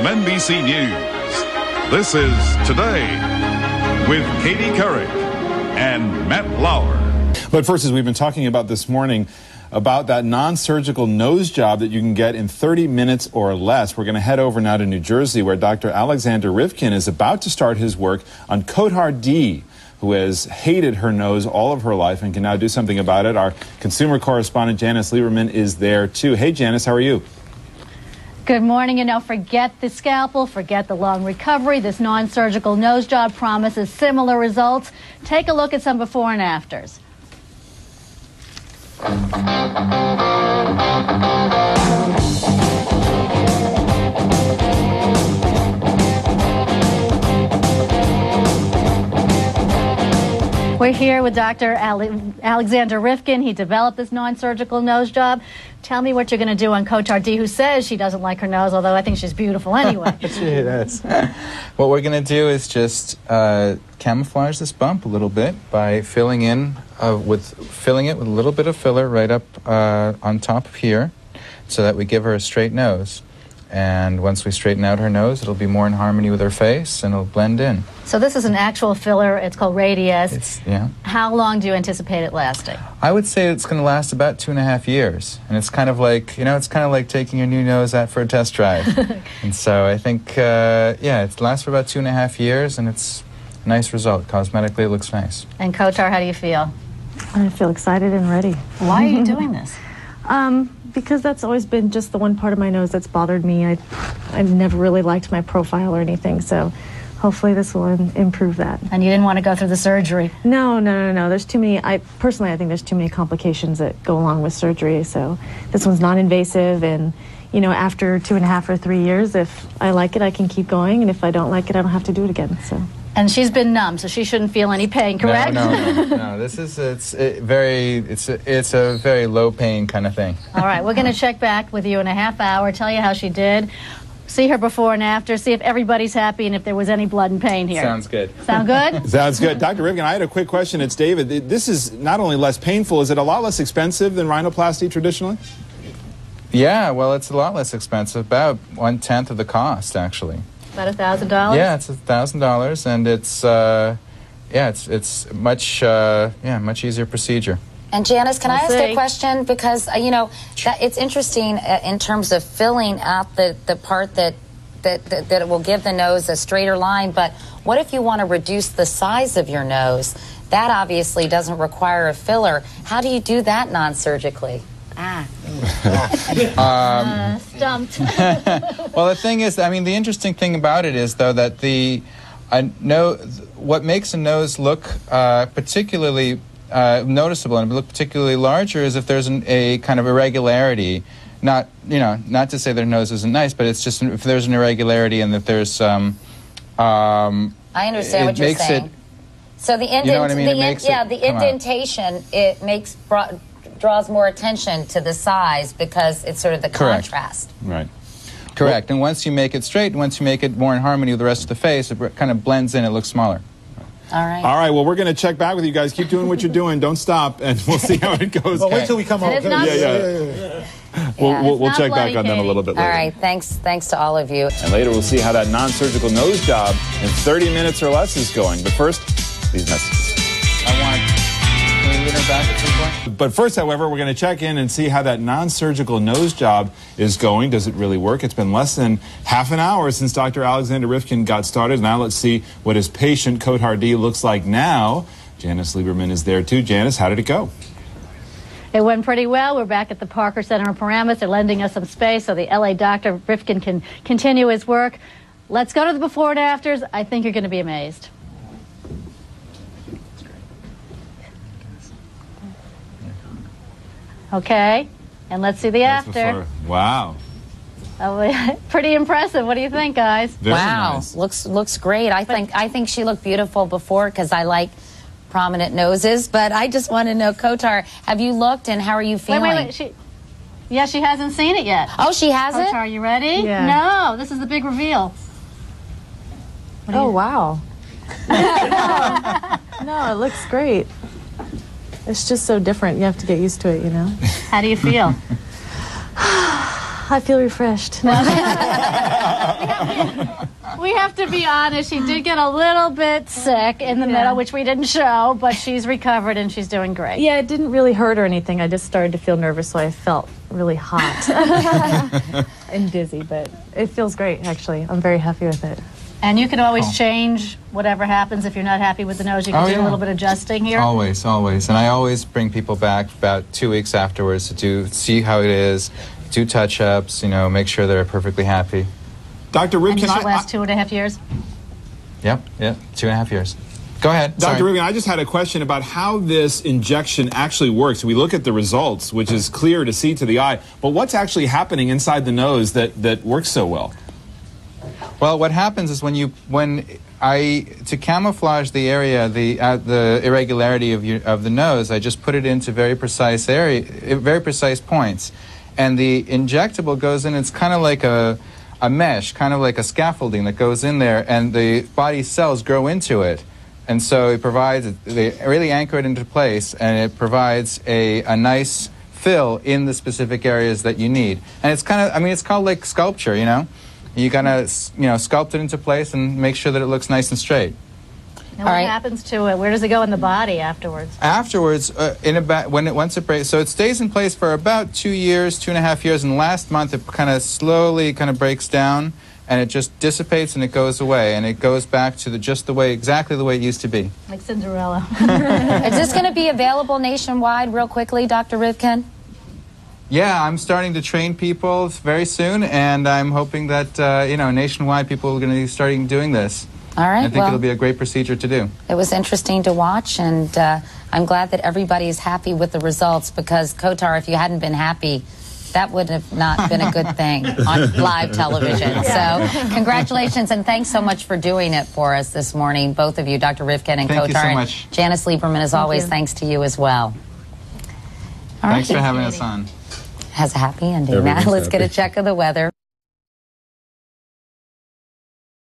From NBC News, this is Today with Katie Couric and Matt Lauer. But first, as we've been talking about this morning, about that non-surgical nose job that you can get in 30 minutes or less. We're going to head over now to New Jersey, where Dr. Alexander Rivkin is about to start his work on Cotard D, who has hated her nose all of her life and can now do something about it. Our consumer correspondent, Janice Lieberman, is there too. Hey, Janice, how are you? Good morning. And now forget the scalpel, forget the long recovery. This non-surgical nose job promises similar results. Take a look at some before and afters. We're here with Dr. Alexander Rivkin. He developed this non-surgical nose job. Tell me what you're going to do on Cotard D, who says she doesn't like her nose, although I think she's beautiful anyway. She does. What we're going to do is just camouflage this bump a little bit by filling it with a little bit of filler right up on top of here, so that we give her a straight nose. And once we straighten out her nose, it'll be more in harmony with her face, and it'll blend in. So this is an actual filler. It's called Radius. Yeah. How long do you anticipate it lasting? I would say it's going to last about 2.5 years. And it's kind of like, it's kind of like taking your new nose out for a test drive. And so I think, it lasts for about 2.5 years, and it's a nice result. Cosmetically, it looks nice. And Cotard, how do you feel? I feel excited and ready. Why are you doing this? Because that's always been just the one part of my nose that's bothered me. I've never really liked my profile or anything, so hopefully this will improve that. And you didn't want to go through the surgery? No. There's too many. I think there's too many complications that go along with surgery, so this one's non-invasive, and after 2.5 or 3 years, if I like it, I can keep going, and if I don't like it, I don't have to do it again. So. And she's been numb, so she shouldn't feel any pain, correct? No. This is it's a very low pain kind of thing. All right, we're going to check back with you in a half hour, tell you how she did, see her before and after, see if everybody's happy and if there was any blood and pain here. Sounds good. Sound good? Sounds good. Dr. Rivkin, I had a quick question. It's David. This is not only less painful, is it a lot less expensive than rhinoplasty traditionally? Yeah, well, it's a lot less expensive, about 1/10 of the cost, actually. About $1,000? Yeah, it's $1,000, and it's much easier procedure. And Janice, can I ask a question? Because it's interesting in terms of filling out the part that it will give the nose a straighter line. But what if you want to reduce the size of your nose? That obviously doesn't require a filler. How do you do that non-surgically? Stumped. Well, the thing is, the interesting thing about it is, though, that what makes a nose look particularly noticeable and look particularly larger is if there's a kind of irregularity. Not to say their nose isn't nice, but it's just if there's an irregularity and that there's I understand what you're saying. So the indentation draws more attention to the size because it's sort of the contrast. Right. Correct. And once you make it straight, once you make it more in harmony with the rest of the face, it kind of blends in. It looks smaller. All right. All right. Well, we're going to check back with you guys. Keep doing what you're doing. Don't stop, and we'll see how it goes. Well, wait till we come home. We'll check back on them a little bit later. All right. Thanks to all of you. And later we'll see how that non-surgical nose job in 30 minutes or less is going. But first, these messages. Can we lean her back at some point? But first, however, we're going to check in and see how that non-surgical nose job is going. Does it really work? It's been less than half an hour since Dr. Alexander Rivkin got started. Now let's see what his patient, Cotard D, looks like now. Janice Lieberman is there too. Janice, how did it go? It went pretty well. We're back at the Parker Center in Paramus. They're lending us some space so the LA Dr. Rivkin can continue his work. Let's go to the before and afters. I think you're going to be amazed. Okay, and let's see the after. Wow. Pretty impressive. What do you think, guys? Very nice. Looks great. I think she looked beautiful before because I like prominent noses. But I just want to know, Cotard, have you looked and how are you feeling? Wait. She hasn't seen it yet. Oh, she hasn't? Cotard, are you ready? Yeah. No, this is the big reveal. Wow. No, it looks great. It's just so different. You have to get used to it, How do you feel? I feel refreshed. We have to be honest. She did get a little bit sick in the middle, which we didn't show, but she's recovered and she's doing great. Yeah, it didn't really hurt or anything. I just started to feel nervous, so I felt really hot and dizzy, but it feels great, actually. I'm very happy with it. And you can always change whatever happens if you're not happy with the nose. You can do a little bit of adjusting here. Always, always. And I always bring people back about 2 weeks afterwards to see how it is, do touch-ups, make sure they're perfectly happy. Dr. Rivkin, and this will last 2.5 years? Yep, 2.5 years. Go ahead. Dr. Rivkin, I just had a question about how this injection actually works. We look at the results, which is clear to see to the eye, but what's actually happening inside the nose that works so well? Well, what happens is to camouflage the area, the irregularity of the nose, I just put it into very precise points, and the injectable goes in. It's kind of like a mesh, kind of like a scaffolding that goes in there, and the body cells grow into it, and so they really anchor it into place, and it provides a nice fill in the specific areas that you need. And it's kind of, it's called like sculpture, You gotta, sculpt it into place and make sure that it looks nice and straight. And what happens to it? Where does it go in the body afterwards? Afterwards, once it breaks, so it stays in place for about 2 years, 2.5 years, and last month it kind of slowly breaks down, and it just dissipates and it goes away, and it goes back to exactly the way it used to be. Like Cinderella. Is this going to be available nationwide real quickly, Dr. Rivkin? Yeah, I'm starting to train people very soon, and I'm hoping that, nationwide people are going to be starting doing this. All right. I think it'll be a great procedure to do. It was interesting to watch, and I'm glad that everybody is happy with the results, because, Kotar, if you hadn't been happy, that would have not been a good thing on live television. So congratulations, and thanks so much for doing it for us this morning, both of you, Dr. Rivkin and Kotar. Thank you so much. And Janice Lieberman, as always, thanks to you as well. Thanks for having us on. Has a happy ending. Now let's get a check of the weather.